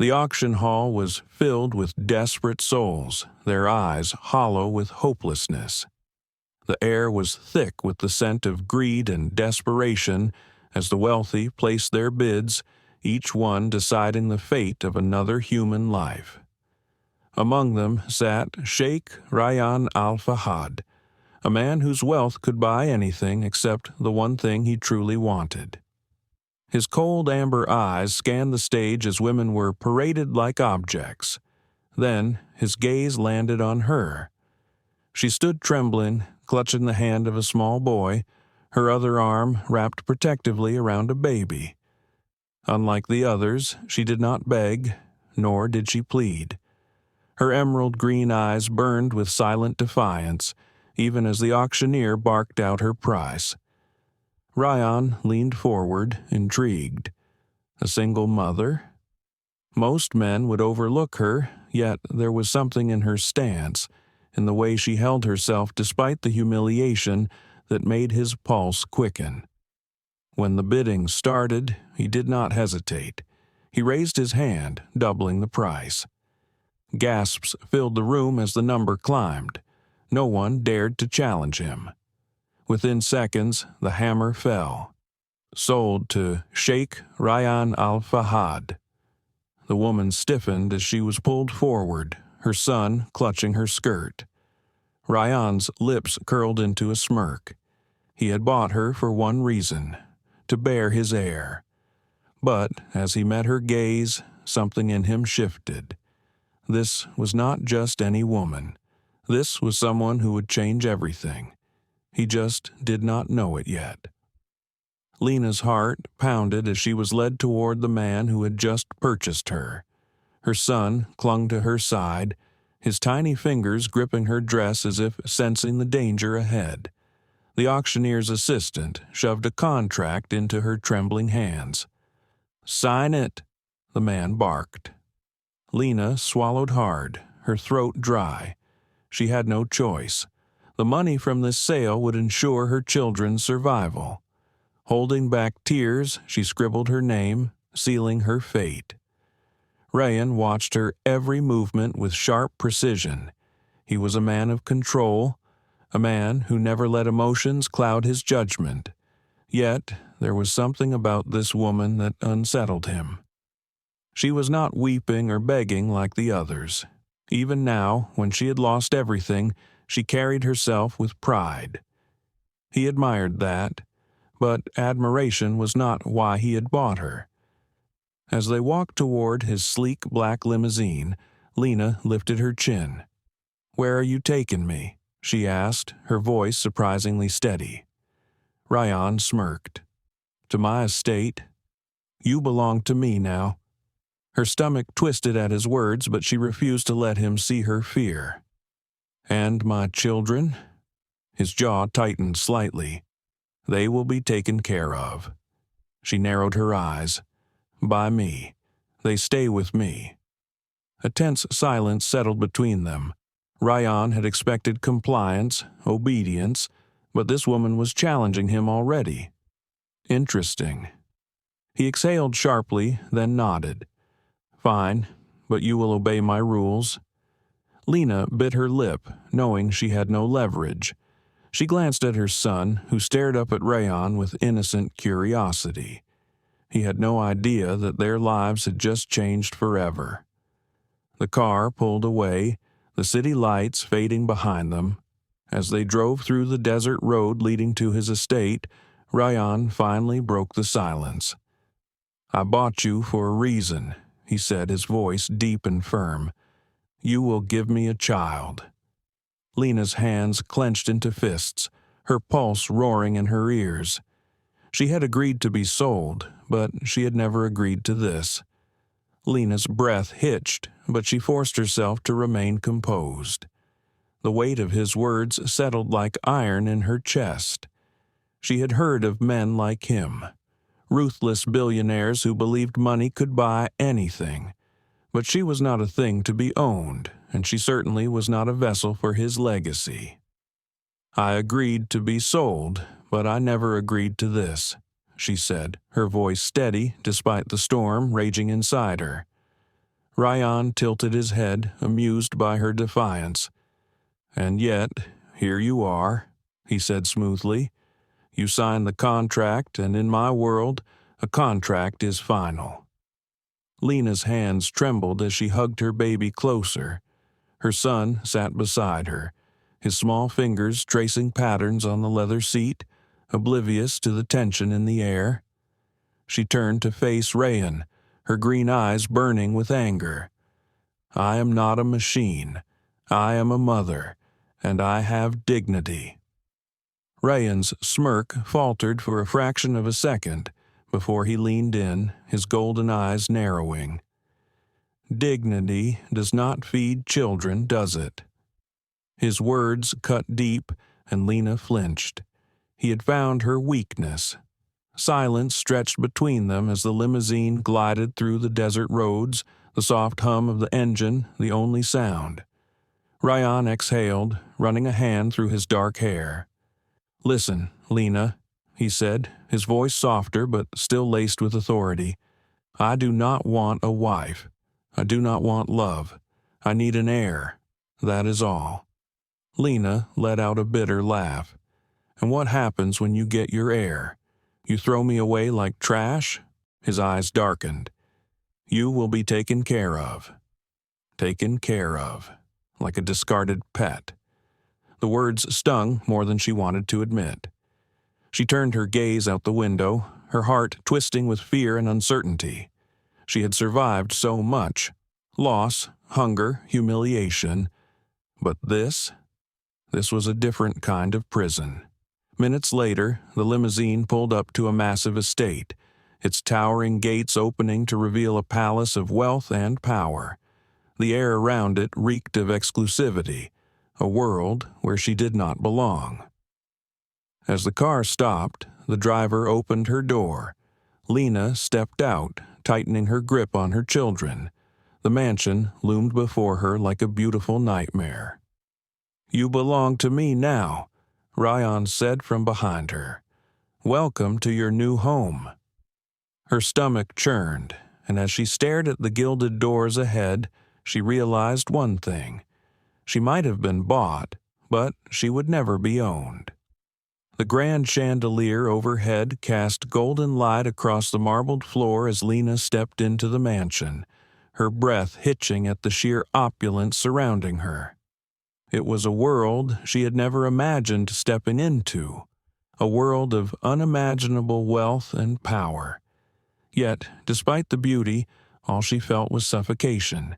The auction hall was filled with desperate souls, their eyes hollow with hopelessness. The air was thick with the scent of greed and desperation as the wealthy placed their bids, each one deciding the fate of another human life. Among them sat Sheikh Rayyan al-Fahad, a man whose wealth could buy anything except the one thing he truly wanted. His cold amber eyes scanned the stage as women were paraded like objects. Then his gaze landed on her. She stood trembling, clutching the hand of a small boy, her other arm wrapped protectively around a baby. Unlike the others, she did not beg, nor did she plead. Her emerald green eyes burned with silent defiance, even as the auctioneer barked out her price. Ryan leaned forward, intrigued. A single mother? Most men would overlook her, yet there was something in her stance, in the way she held herself despite the humiliation that made his pulse quicken. When the bidding started, he did not hesitate. He raised his hand, doubling the price. Gasps filled the room as the number climbed. No one dared to challenge him. Within seconds, the hammer fell. Sold to Sheikh Rayyan al-Fahad. The woman stiffened as she was pulled forward, her son clutching her skirt. Rayyan's lips curled into a smirk. He had bought her for one reason, to bear his heir. But as he met her gaze, something in him shifted. This was not just any woman. This was someone who would change everything. He just did not know it yet. Lena's heart pounded as she was led toward the man who had just purchased her. Her son clung to her side, his tiny fingers gripping her dress as if sensing the danger ahead. The auctioneer's assistant shoved a contract into her trembling hands. "Sign it," the man barked. Lena swallowed hard, her throat dry. She had no choice. The money from this sale would ensure her children's survival. Holding back tears, she scribbled her name, sealing her fate. Rayyan watched her every movement with sharp precision. He was a man of control, a man who never let emotions cloud his judgment. Yet there was something about this woman that unsettled him. She was not weeping or begging like the others. Even now, when she had lost everything, she carried herself with pride. He admired that, but admiration was not why he had bought her. As they walked toward his sleek black limousine, Lena lifted her chin. "Where are you taking me?" she asked, her voice surprisingly steady. Rayyan smirked. "To my estate. You belong to me now." Her stomach twisted at his words, but she refused to let him see her fear. "And my children?" His jaw tightened slightly. "They will be taken care of." She narrowed her eyes. "By me. They stay with me." A tense silence settled between them. Rayyan had expected compliance, obedience, but this woman was challenging him already. Interesting. He exhaled sharply, then nodded. "Fine, but you will obey my rules." Lena bit her lip, knowing she had no leverage. She glanced at her son, who stared up at Rayyan with innocent curiosity. He had no idea that their lives had just changed forever. The car pulled away, the city lights fading behind them. As they drove through the desert road leading to his estate, Rayyan finally broke the silence. "I bought you for a reason," he said, his voice deep and firm. "You will give me a child." Lena's hands clenched into fists, her pulse roaring in her ears. She had agreed to be sold, but she had never agreed to this. Lena's breath hitched, but she forced herself to remain composed. The weight of his words settled like iron in her chest. She had heard of men like him, ruthless billionaires who believed money could buy anything. But she was not a thing to be owned, and she certainly was not a vessel for his legacy. "I agreed to be sold, but I never agreed to this," she said, her voice steady despite the storm raging inside her. Ryan tilted his head, amused by her defiance. "And yet, here you are," he said smoothly. "You signed the contract, and in my world, a contract is final." Lena's hands trembled as she hugged her baby closer. Her son sat beside her, his small fingers tracing patterns on the leather seat, oblivious to the tension in the air. She turned to face Rayan, her green eyes burning with anger. "I am not a machine. I am a mother, and I have dignity." Rayan's smirk faltered for a fraction of a second before he leaned in, his golden eyes narrowing. "Dignity does not feed children, does it?" His words cut deep, and Lena flinched. He had found her weakness. Silence stretched between them as the limousine glided through the desert roads, the soft hum of the engine the only sound. Ryan exhaled, running a hand through his dark hair. "Listen, Lena," he said, his voice softer but still laced with authority. "I do not want a wife. I do not want love. I need an heir. That is all." Lena let out a bitter laugh. "And what happens when you get your heir? You throw me away like trash?" His eyes darkened. "You will be taken care of." Taken care of. Like a discarded pet. The words stung more than she wanted to admit. She turned her gaze out the window, her heart twisting with fear and uncertainty. She had survived so much. Loss, hunger, humiliation. But this was a different kind of prison. Minutes later, the limousine pulled up to a massive estate, its towering gates opening to reveal a palace of wealth and power. The air around it reeked of exclusivity, a world where she did not belong. As the car stopped, the driver opened her door. Lena stepped out, tightening her grip on her children. The mansion loomed before her like a beautiful nightmare. "You belong to me now," Ryan said from behind her. "Welcome to your new home." Her stomach churned, and as she stared at the gilded doors ahead, she realized one thing. She might have been bought, but she would never be owned. The grand chandelier overhead cast golden light across the marbled floor as Lena stepped into the mansion, her breath hitching at the sheer opulence surrounding her. It was a world she had never imagined stepping into, a world of unimaginable wealth and power. Yet, despite the beauty, all she felt was suffocation.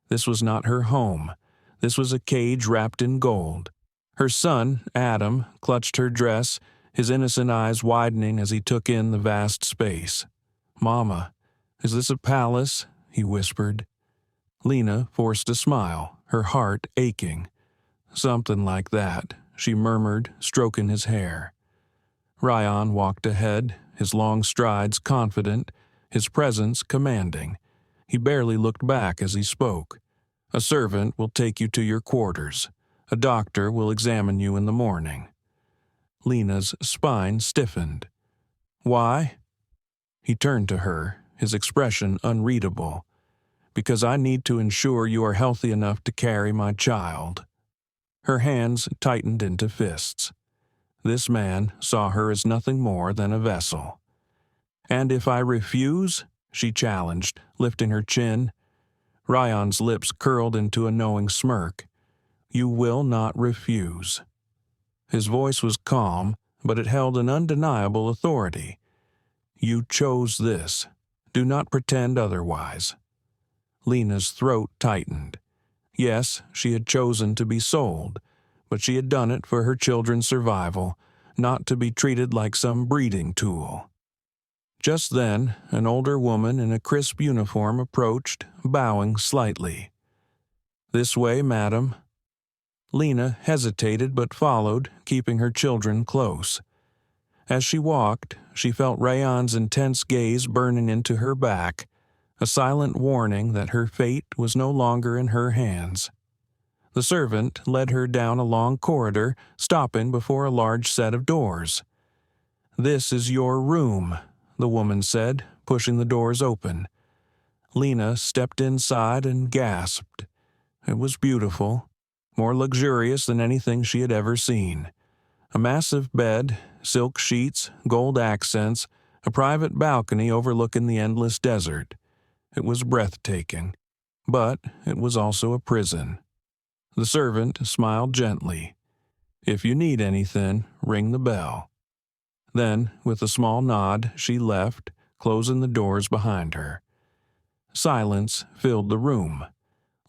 This was not her home. This was a cage wrapped in gold. Her son, Adam, clutched her dress, his innocent eyes widening as he took in the vast space. "Mama, is this a palace?" he whispered. Lena forced a smile, her heart aching. "Something like that," she murmured, stroking his hair. Ryan walked ahead, his long strides confident, his presence commanding. He barely looked back as he spoke. "A servant will take you to your quarters. A doctor will examine you in the morning." Lena's spine stiffened. "Why?" He turned to her, his expression unreadable. "Because I need to ensure you are healthy enough to carry my child." Her hands tightened into fists. This man saw her as nothing more than a vessel. "And if I refuse?" she challenged, lifting her chin. Ryan's lips curled into a knowing smirk. "You will not refuse." His voice was calm, but it held an undeniable authority. "You chose this. Do not pretend otherwise." Lena's throat tightened. Yes, she had chosen to be sold, but she had done it for her children's survival, not to be treated like some breeding tool. Just then, an older woman in a crisp uniform approached, bowing slightly. "This way, madam." Lena hesitated but followed, keeping her children close. As she walked, she felt Rayon's intense gaze burning into her back, a silent warning that her fate was no longer in her hands. The servant led her down a long corridor, stopping before a large set of doors. "This is your room," the woman said, pushing the doors open. Lena stepped inside and gasped. It was beautiful, more luxurious than anything she had ever seen. A massive bed, silk sheets, gold accents, a private balcony overlooking the endless desert. It was breathtaking, but it was also a prison. The servant smiled gently. "If you need anything, ring the bell." Then, with a small nod, she left, closing the doors behind her. Silence filled the room.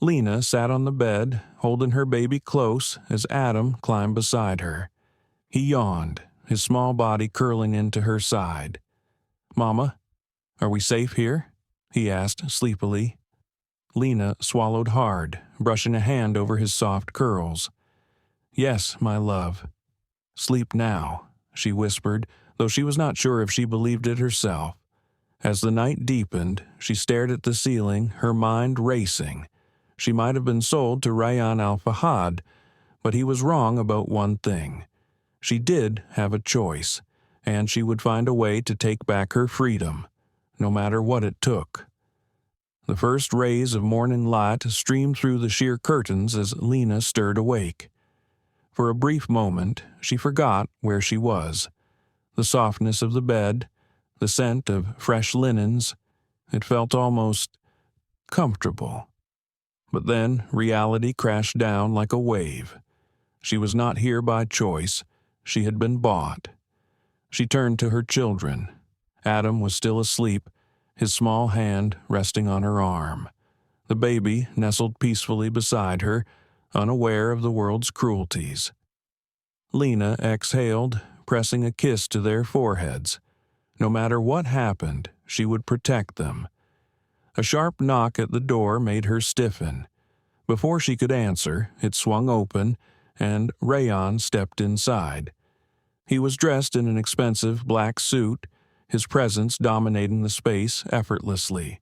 Lena sat on the bed, holding her baby close as Adam climbed beside her. He yawned, his small body curling into her side. "Mama, are we safe here?" he asked sleepily. Lena swallowed hard, brushing a hand over his soft curls. "Yes, my love." "Sleep now," she whispered, though she was not sure if she believed it herself. As the night deepened, she stared at the ceiling, her mind racing. She might have been sold to Rayan al-Fahad, but he was wrong about one thing. She did have a choice, and she would find a way to take back her freedom, no matter what it took. The first rays of morning light streamed through the sheer curtains as Lena stirred awake. For a brief moment, she forgot where she was. The softness of the bed, the scent of fresh linens, it felt almost comfortable. But then reality crashed down like a wave. She was not here by choice. She had been bought. She turned to her children. Adam was still asleep, his small hand resting on her arm. The baby nestled peacefully beside her, unaware of the world's cruelties. Lena exhaled, pressing a kiss to their foreheads. No matter what happened, she would protect them. A sharp knock at the door made her stiffen. Before she could answer, it swung open, and Rayan stepped inside. He was dressed in an expensive black suit, his presence dominating the space effortlessly.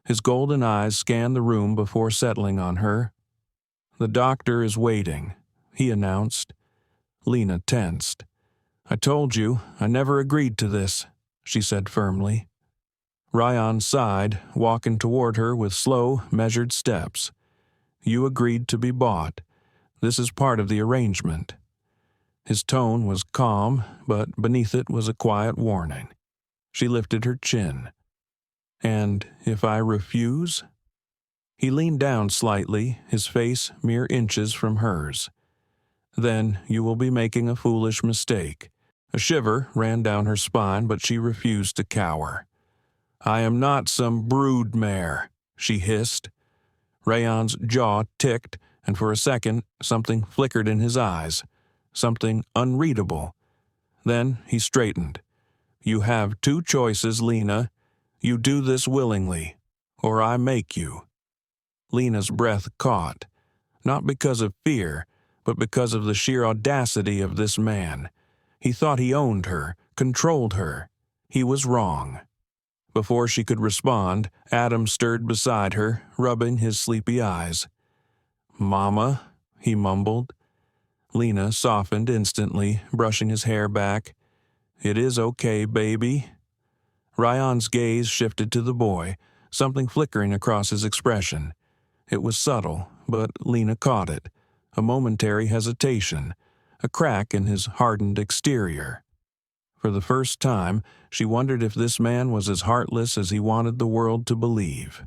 His golden eyes scanned the room before settling on her. "The doctor is waiting," he announced. Lena tensed. "I told you, I never agreed to this," she said firmly. Rayan sighed, walking toward her with slow, measured steps. "You agreed to be bought. This is part of the arrangement." His tone was calm, but beneath it was a quiet warning. She lifted her chin. "And if I refuse?" He leaned down slightly, his face mere inches from hers. "Then you will be making a foolish mistake." A shiver ran down her spine, but she refused to cower. "I am not some brood mare," she hissed. Rayan's jaw ticked, and for a second something flickered in his eyes, something unreadable. Then he straightened. "You have two choices, Lena. You do this willingly, or I make you." Lena's breath caught, not because of fear, but because of the sheer audacity of this man. He thought he owned her, controlled her. He was wrong. Before she could respond, Adam stirred beside her, rubbing his sleepy eyes. "Mama," he mumbled. Lena softened instantly, brushing his hair back. "It is okay, baby." Rayan's gaze shifted to the boy, something flickering across his expression. It was subtle, but Lena caught it. A momentary hesitation, a crack in his hardened exterior. For the first time, she wondered if this man was as heartless as he wanted the world to believe.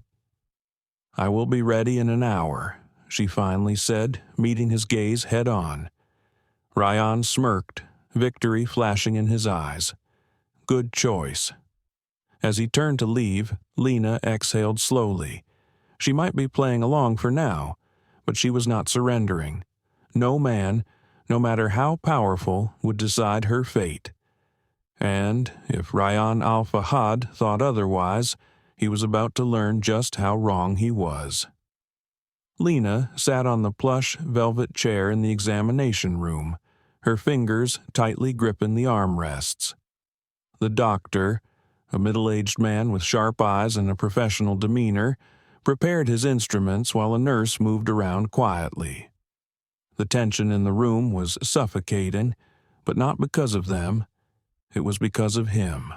"I will be ready in an hour," she finally said, meeting his gaze head-on. Rayan smirked, victory flashing in his eyes. Good choice. As he turned to leave, Lena exhaled slowly. She might be playing along for now, but she was not surrendering. No man, no matter how powerful, would decide her fate. And if Rayan al-Fahad thought otherwise, he was about to learn just how wrong he was. Lena sat on the plush velvet chair in the examination room, her fingers tightly gripping the armrests. The doctor, a middle-aged man with sharp eyes and a professional demeanor, prepared his instruments while a nurse moved around quietly. The tension in the room was suffocating, but not because of them. It was because of him.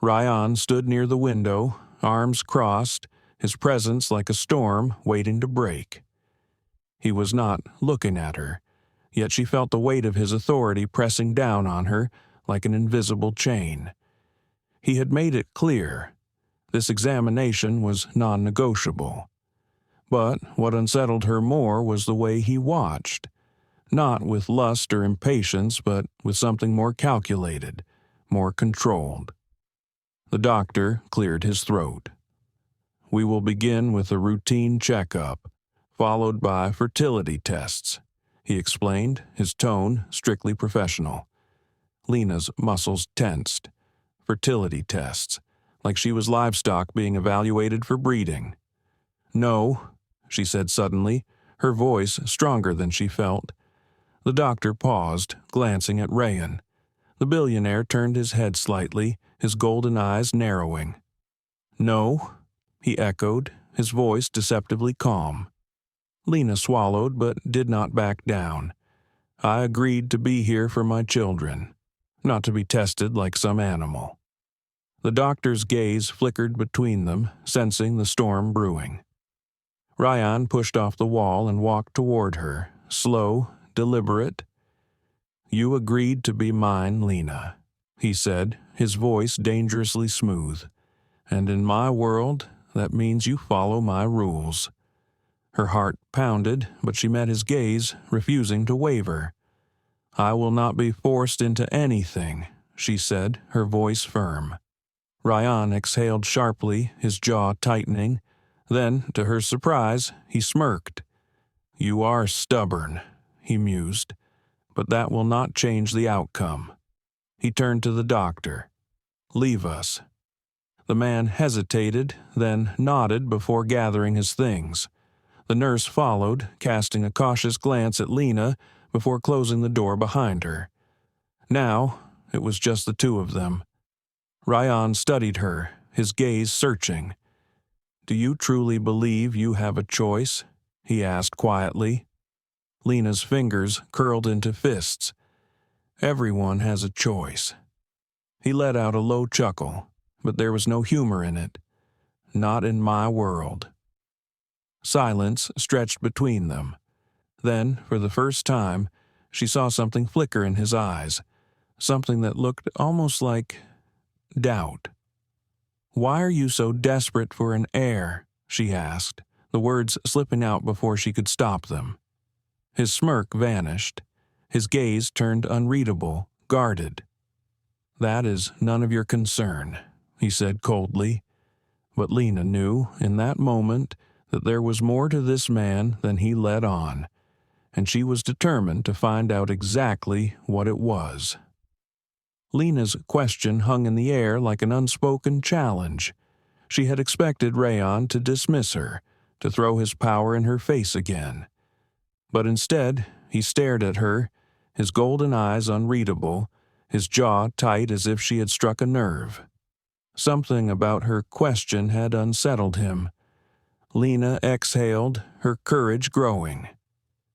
Rayan stood near the window, arms crossed, his presence like a storm waiting to break. He was not looking at her, yet she felt the weight of his authority pressing down on her like an invisible chain. He had made it clear. This examination was non-negotiable. But what unsettled her more was the way he watched, not with lust or impatience, but with something more calculated, more controlled. The doctor cleared his throat. "We will begin with a routine checkup, followed by fertility tests," he explained, his tone strictly professional. Lena's muscles tensed. Fertility tests, like she was livestock being evaluated for breeding. "No," she said suddenly, her voice stronger than she felt. The doctor paused, glancing at Rayan. The billionaire turned his head slightly, his golden eyes narrowing. "No," he echoed, his voice deceptively calm. Lena swallowed but did not back down. "I agreed to be here for my children, not to be tested like some animal." The doctor's gaze flickered between them, sensing the storm brewing. Rayan pushed off the wall and walked toward her, slow, deliberate. "You agreed to be mine, Lena," he said, his voice dangerously smooth. "And in my world, that means you follow my rules." Her heart pounded, but she met his gaze, refusing to waver. "I will not be forced into anything," she said, her voice firm. Rayan exhaled sharply, his jaw tightening. Then, to her surprise, he smirked. "You are stubborn," he mused, "but that will not change the outcome." He turned to the doctor. "Leave us." The man hesitated, then nodded before gathering his things. The nurse followed, casting a cautious glance at Lena before closing the door behind her. Now, it was just the two of them. Rayan studied her, his gaze searching. "Do you truly believe you have a choice?" he asked quietly. Lena's fingers curled into fists. "Everyone has a choice." He let out a low chuckle, but there was no humor in it. "Not in my world." Silence stretched between them. Then, for the first time, she saw something flicker in his eyes, something that looked almost like doubt. "Why are you so desperate for an heir?" she asked, the words slipping out before she could stop them. His smirk vanished. His gaze turned unreadable, guarded. "That is none of your concern," he said coldly. But Lena knew, in that moment, that there was more to this man than he let on, and she was determined to find out exactly what it was. Lena's question hung in the air like an unspoken challenge. She had expected Rayan to dismiss her, to throw his power in her face again. But instead, he stared at her, his golden eyes unreadable, his jaw tight as if she had struck a nerve. Something about her question had unsettled him. Lena exhaled, her courage growing.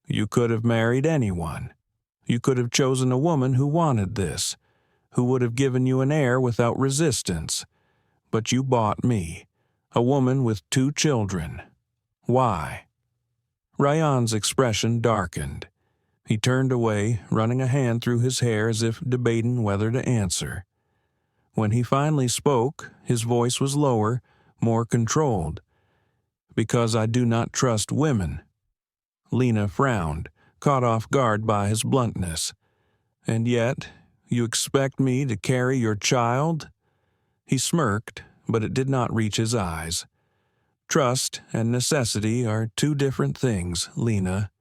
"You could have married anyone. You could have chosen a woman who wanted this, who would have given you an heir without resistance. But you bought me, a woman with 2 children. Why?" Rayan's expression darkened. He turned away, running a hand through his hair as if debating whether to answer. When he finally spoke, his voice was lower, more controlled. "Because I do not trust women." Lena frowned, caught off guard by his bluntness. "And yet, you expect me to carry your child?" He smirked, but it did not reach his eyes. "Trust and necessity are 2 different things, Lena."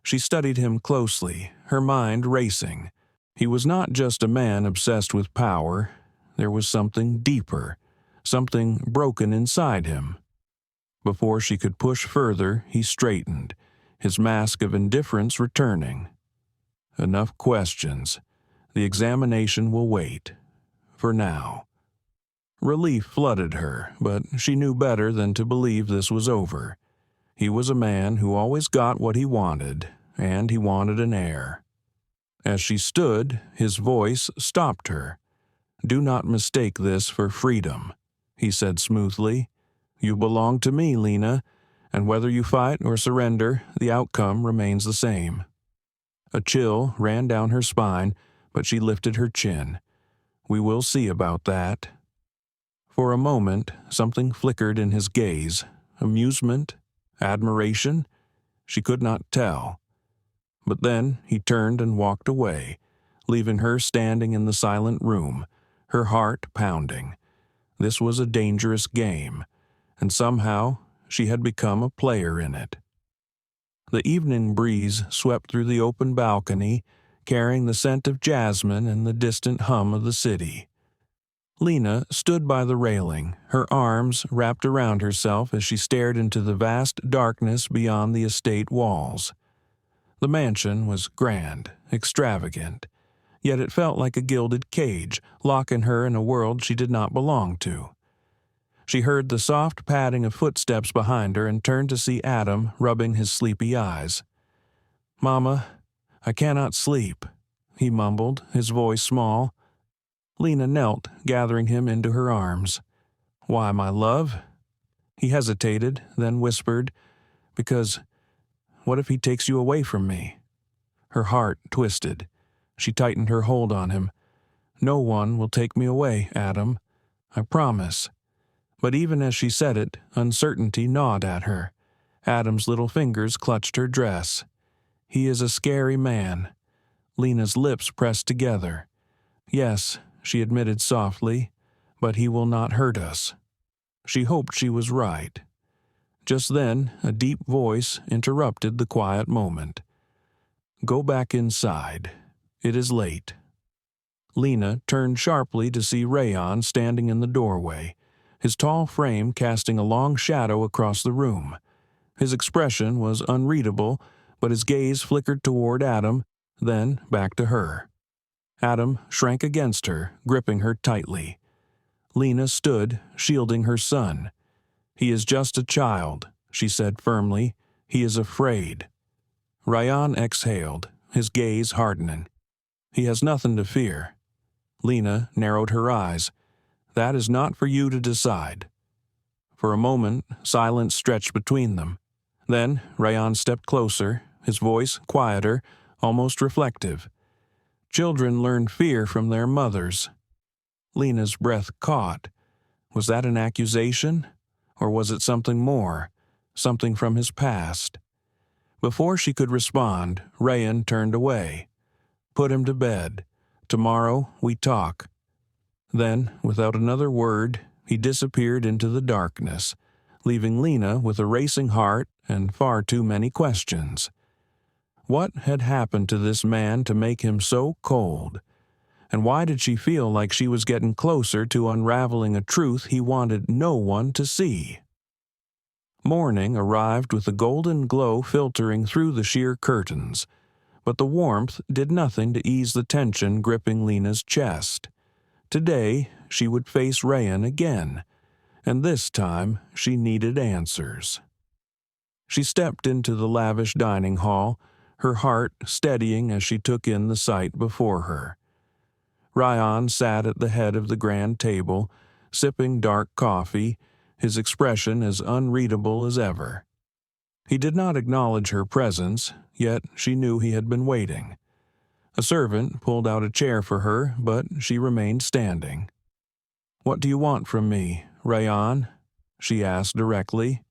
She studied him closely, her mind racing. He was not just a man obsessed with power. There was something deeper, something broken inside him. Before she could push further, he straightened, his mask of indifference returning. "Enough questions. The examination will wait. For now." Relief flooded her, but she knew better than to believe this was over. He was a man who always got what he wanted, and he wanted an heir. As she stood, his voice stopped her. "Do not mistake this for freedom. he said smoothly. "You belong to me, Lena, and whether you fight or surrender, the outcome remains the same." A chill ran down her spine, but she lifted her chin. "We will see about that." For a moment, something flickered in his gaze. Amusement? Admiration? She could not tell. But then he turned and walked away, leaving her standing in the silent room, her heart pounding. This was a dangerous game, and somehow she had become a player in it. The evening breeze swept through the open balcony, carrying the scent of jasmine and the distant hum of the city. Lena stood by the railing, her arms wrapped around herself as she stared into the vast darkness beyond the estate walls. The mansion was grand, extravagant, yet it felt like a gilded cage, locking her in a world she did not belong to. She heard the soft padding of footsteps behind her and turned to see Adam rubbing his sleepy eyes. "Mama, I cannot sleep," he mumbled, his voice small. Lena knelt, gathering him into her arms. "Why, my love?" He hesitated, then whispered, "Because what if he takes you away from me?" Her heart twisted. She tightened her hold on him. "No one will take me away, Adam. I promise." But even as she said it, uncertainty gnawed at her. Adam's little fingers clutched her dress. "He is a scary man." Lena's lips pressed together. "Yes," she admitted softly, "but he will not hurt us." She hoped she was right. Just then, a deep voice interrupted the quiet moment. "Go back inside. It is late." Lena turned sharply to see Rayon standing in the doorway, his tall frame casting a long shadow across the room. His expression was unreadable, but his gaze flickered toward Adam, then back to her. Adam shrank against her, gripping her tightly. Lena stood, shielding her son. "He is just a child," she said firmly. "He is afraid." Rayan exhaled, his gaze hardening. "He has nothing to fear." Lena narrowed her eyes. "That is not for you to decide." For a moment, silence stretched between them. Then Rayan stepped closer, his voice quieter, almost reflective. "Children learn fear from their mothers." Lena's breath caught. Was that an accusation? Or was it something more? Something from his past? Before she could respond, Rayan turned away. "Put him to bed. Tomorrow we talk." Then, without another word, he disappeared into the darkness, leaving Lena with a racing heart and far too many questions. What had happened to this man to make him so cold? And why did she feel like she was getting closer to unraveling a truth he wanted no one to see? Morning arrived with a golden glow filtering through the sheer curtains, but the warmth did nothing to ease the tension gripping Lena's chest. Today, she would face Rayan again, and this time she needed answers. She stepped into the lavish dining hall, her heart steadying as she took in the sight before her. Rayan sat at the head of the grand table, sipping dark coffee, his expression as unreadable as ever. He did not acknowledge her presence, yet she knew he had been waiting. A servant pulled out a chair for her, but she remained standing. "What do you want from me, Rayan?" she asked directly.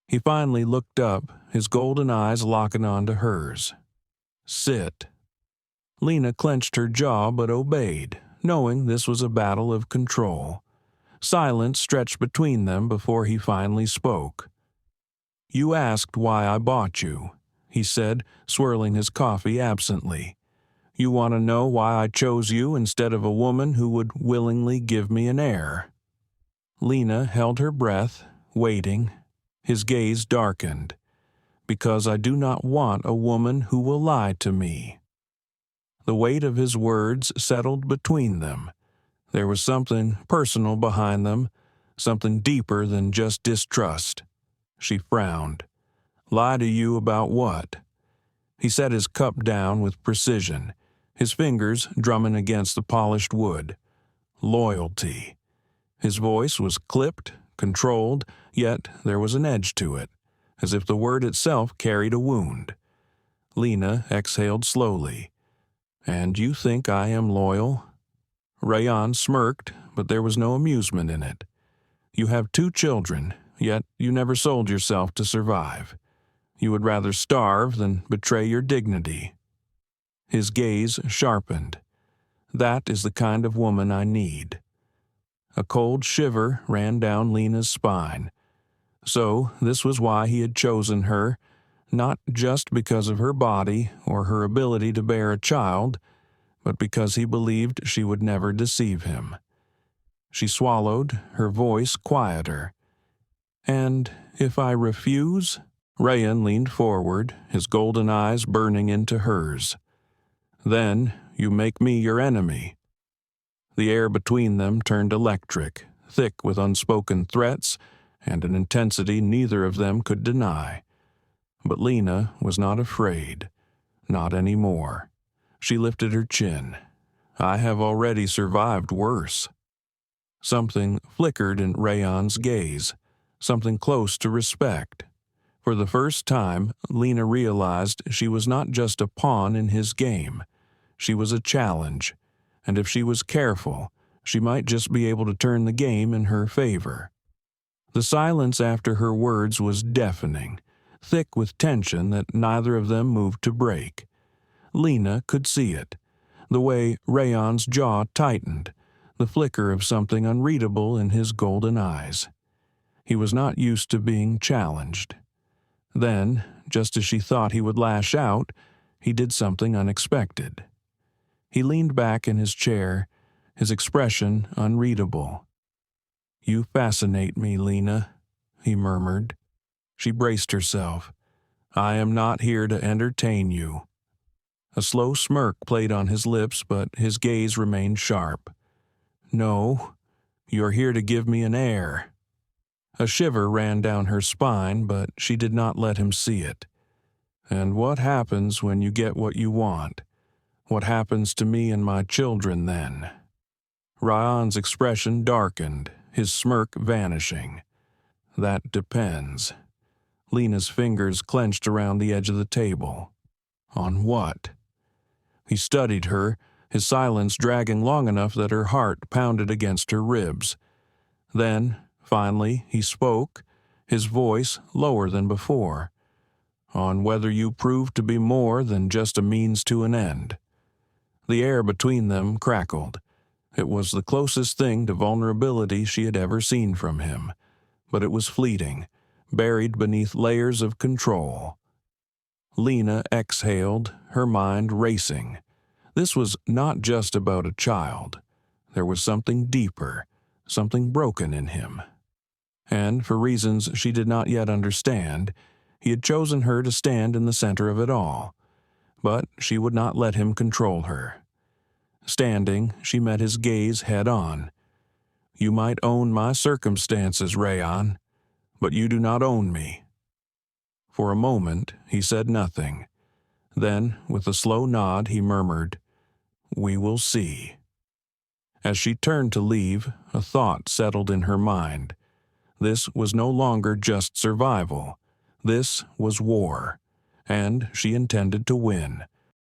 He finally looked up, his golden eyes locking onto hers. "Sit." Lena clenched her jaw but obeyed, knowing this was a battle of control. Silence stretched between them before he finally spoke. "You asked why I bought you," he said, swirling his coffee absently. "You want to know why I chose you instead of a woman who would willingly give me an heir." Lena held her breath, waiting. His gaze darkened. "Because I do not want a woman who will lie to me." The weight of his words settled between them. There was something personal behind them, something deeper than just distrust. She frowned. "Lie to you about what?" He set his cup down with precision, his fingers drumming against the polished wood. "Loyalty." His voice was clipped, controlled, yet there was an edge to it, as if the word itself carried a wound. Lena exhaled slowly. "And you think I am loyal?" Rayan smirked, but there was no amusement in it. "You have 2 children, yet you never sold yourself to survive. You would rather starve than betray your dignity." His gaze sharpened. "That is the kind of woman I need." A cold shiver ran down Lena's spine. So this was why he had chosen her, not just because of her body or her ability to bear a child, but because he believed she would never deceive him. She swallowed, her voice quieter. "And if I refuse?" Rayan leaned forward, his golden eyes burning into hers. "Then you make me your enemy." The air between them turned electric, thick with unspoken threats and an intensity neither of them could deny. But Lena was not afraid. Not anymore. She lifted her chin. "I have already survived worse." Something flickered in Rayan's gaze, something close to respect. For the first time, Lena realized she was not just a pawn in his game. She was a challenge, and if she was careful, she might just be able to turn the game in her favor. The silence after her words was deafening, thick with tension that neither of them moved to break. Lena could see it, the way Rayan's jaw tightened, the flicker of something unreadable in his golden eyes. He was not used to being challenged. Then, just as she thought he would lash out, he did something unexpected. He leaned back in his chair, his expression unreadable. "You fascinate me, Lena," he murmured. She braced herself. "I am not here to entertain you." A slow smirk played on his lips, but his gaze remained sharp. "No, you're here to give me an heir." A shiver ran down her spine, but she did not let him see it. "And what happens when you get what you want? What happens to me and my children then?" Rayan's expression darkened, his smirk vanishing. "That depends." Lena's fingers clenched around the edge of the table. "On what?" He studied her, his silence dragging long enough that her heart pounded against her ribs. Then, finally, he spoke, his voice lower than before. "On whether you prove to be more than just a means to an end." The air between them crackled. It was the closest thing to vulnerability she had ever seen from him, but it was fleeting, buried beneath layers of control. Lena exhaled, her mind racing. This was not just about a child. There was something deeper, something broken in him. And for reasons she did not yet understand, he had chosen her to stand in the center of it all. But she would not let him control her. Standing, she met his gaze head-on. "You might own my circumstances, Rayan, but you do not own me." For a moment, he said nothing. Then, with a slow nod, he murmured, "We will see." As she turned to leave, a thought settled in her mind. This was no longer just survival. This was war, and she intended to win,